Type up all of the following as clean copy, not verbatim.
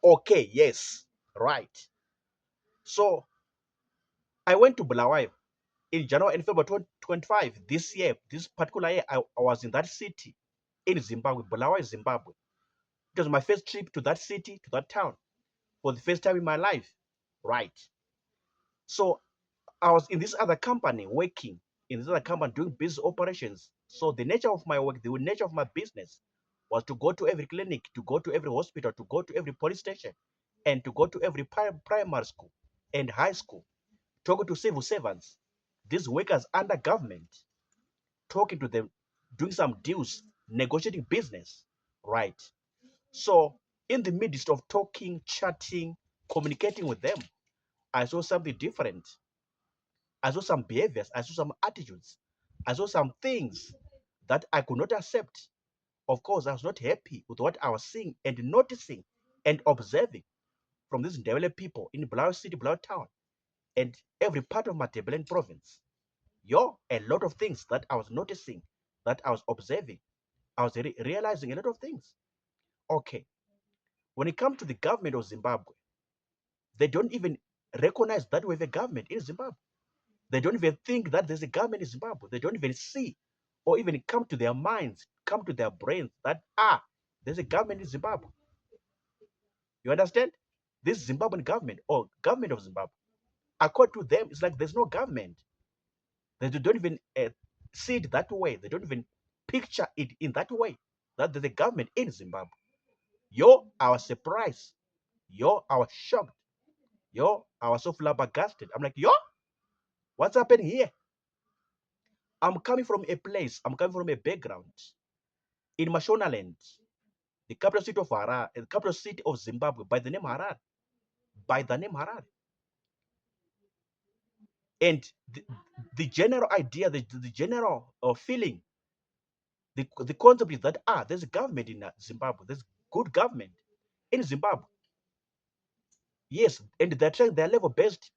Okay, yes, right. So I went to Bulawayo in January and February 2025 this year. This particular year, I was in that city in Zimbabwe, Bulawayo, Zimbabwe. It was my first trip to that city, to that town, for the first time in my life. Right. So I was in this other company working in this other company doing business operations. So the nature of my work, the nature of my business was to go to every clinic, to go to every hospital, to go to every police station, and to go to every primary school and high school, talking to civil servants, these workers under government, talking to them, doing some deals, negotiating business, right? So in the midst of talking, chatting, communicating with them, I saw something different. I saw some behaviors, I saw some attitudes, I saw some things that I could not accept. Of course, I was not happy with what I was seeing and noticing and observing from these Ndebele people in Bulawayo City, Bulawayo Town, and every part of Matabeleland province. A lot of things that I was noticing, that I was observing, I was realizing a lot of things. Okay, when it comes to the government of Zimbabwe, they don't even recognize that we have a government in Zimbabwe. They don't even think that there's a government in Zimbabwe. They don't even see or even come to their minds, come to their brains that, there's a government in Zimbabwe. You understand? This Zimbabwean government or government of Zimbabwe, according to them, it's like there's no government. They don't even see it that way. They don't even picture it in that way that there's a government in Zimbabwe. I was surprised. I was shocked. I was so flabbergasted. I'm like, what's happening here? I'm coming from a place, I'm coming from a background in Mashonaland, the capital city of Harare, the capital city of Zimbabwe, by the name Harare. By the name Harare. And the general idea, the general feeling, the concept is that there's a government in Zimbabwe, there's good government in Zimbabwe. Yes, and they're trying their level best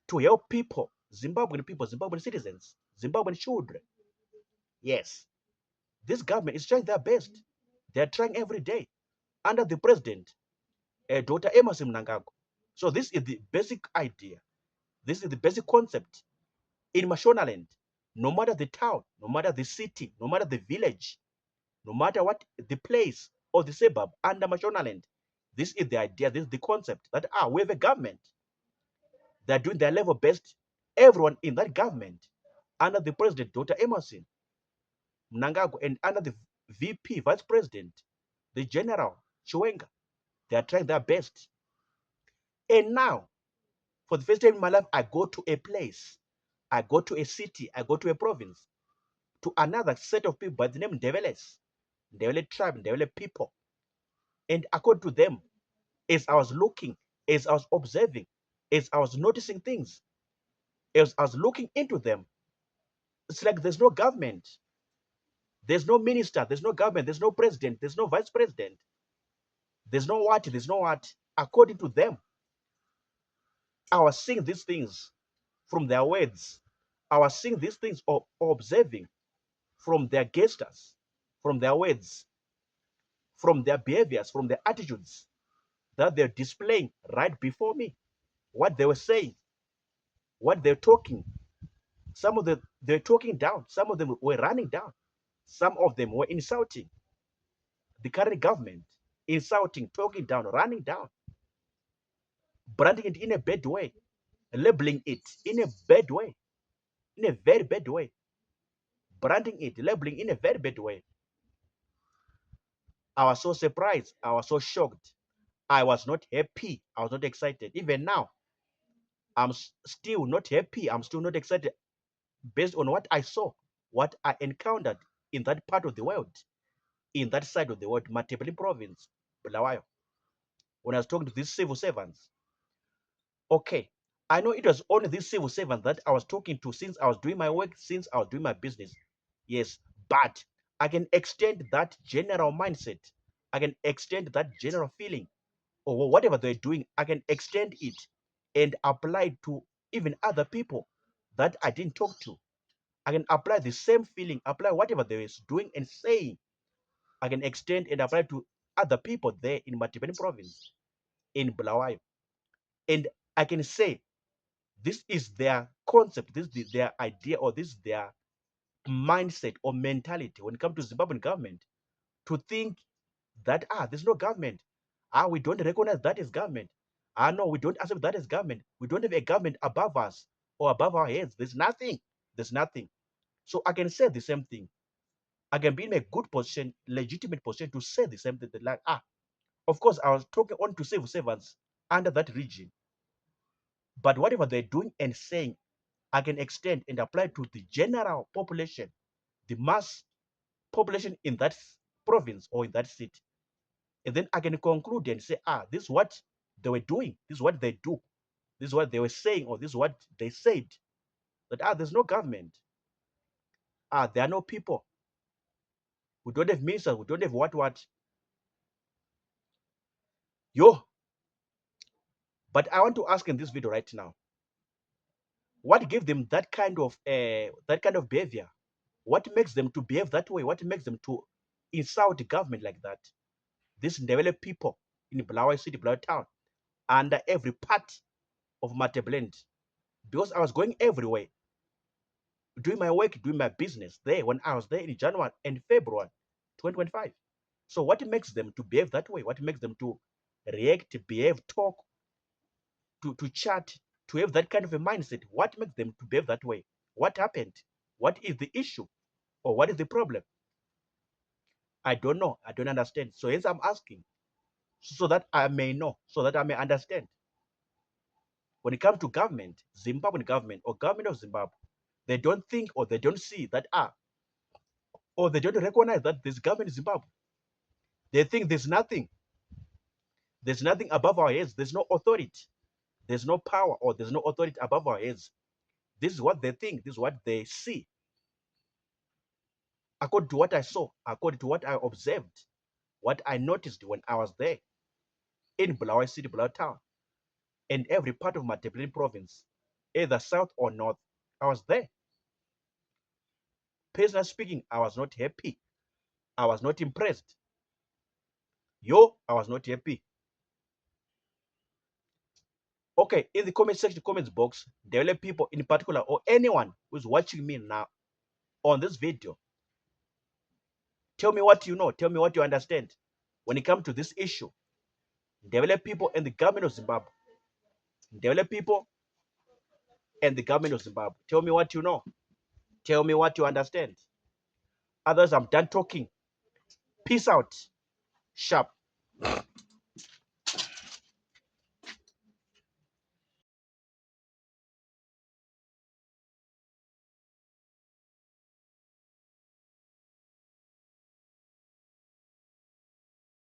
to help people, Zimbabwean citizens, Zimbabwean children. Yes, this government is trying their best. They're trying every day under the president, Dr. Emerson Mnangagwa. So this is the basic idea. This is the basic concept in Mashonaland. No matter the town, no matter the city, no matter the village, no matter what the place or the suburb under Mashonaland, this is the idea, this is the concept that we have a government. They're doing their level best. Everyone in that government, under the president, Dr. Emerson Mnangagwa, and under the VP, vice president, the general Chiwenga, they are trying their best. And now, for the first time in my life, I go to a place, I go to a city, I go to a province, to another set of people by the name Ndebeles, Ndebele tribe, Ndebele people. And according to them, as I was looking, as I was observing, as I was noticing things, as I was looking into them, it's like there's no government, there's no minister, there's no government, there's no president, there's no vice president, there's no what. According to them, I was seeing these things from their words. I was seeing these things or observing from their gestures, from their words, from their behaviors, from their attitudes that they're displaying right before me. What they were saying, what they're talking. Some of them they're talking down, some of them were running down, some of them were insulting the current government, insulting, talking down, running down, branding it in a bad way, labeling it in a bad way, in a very bad way, branding it, labeling in a very bad way. I was so surprised. I was so shocked. I was not happy. I was not excited. Even now, I'm still not happy. I'm still not excited based on what I saw, what I encountered in that part of the world, in that side of the world, Matabeleland province, Bulawayo, when I was talking to these civil servants. Okay, I know it was only these civil servants that I was talking to since I was doing my work, since I was doing my business. Yes, but I can extend that general mindset. I can extend that general feeling or whatever they're doing. I can extend it and apply it to even other people that I didn't talk to. I can apply the same feeling, apply whatever they were doing and saying. I can extend and apply to other people there in Matabeleland province. in Bulawayo. And I can say this is their concept, this is their idea, or this is their mindset or mentality when it comes to Zimbabwean government, to think that there's no government. We don't recognize that as government. No, we don't accept that as government. We don't have a government above us or above our heads. There's nothing. There's nothing. So I can say the same thing. I can be in a good position, legitimate position to say the same thing. Like, of course, I was talking on to civil servants under that region. But whatever they're doing and saying, I can extend and apply to the general population, the mass population in that province or in that city. And then I can conclude and say, this is what they were doing, this is what they do, this is what they were saying, or this is what they said. That there's no government. There are no people. We don't have ministers, we don't have what. Yo. But I want to ask in this video right now, what gave them that kind of behavior? What makes them to behave that way? What makes them to insult the government like that? These Ndebele people in Bulawayo City, Bulawayo town, under every part of Matabeleland, because I was going everywhere, doing my work, doing my business there when I was there in January and February 2025. So what makes them to behave that way? What makes them to react, behave, talk, to chat, to have that kind of a mindset? What makes them to behave that way? What happened? What is the issue? Or what is the problem? I don't know. I don't understand. So hence I'm asking, so that I may know, so that I may understand. When it comes to government, Zimbabwean government or government of Zimbabwe, they don't think or they don't see that or they don't recognize that this government in Zimbabwe. They think there's nothing. There's nothing above our heads. There's no authority. There's no power or there's no authority above our heads. This is what they think. This is what they see. According to what I saw, according to what I observed, what I noticed when I was there in Bulawayo City, Bulawayo town, and every part of Matabeleland province, either south or north, I was there. Personally speaking, I was not happy. I was not impressed. I was not happy. Okay, in the comment section, comments box, there are people in particular or anyone who's watching me now on this video. Tell me what you know. Tell me what you understand when it comes to this issue. Develop people and the government of Zimbabwe. Develop people and the government of Zimbabwe. Tell me what you know. Tell me what you understand. Others, I'm done talking. Peace out. Sharp.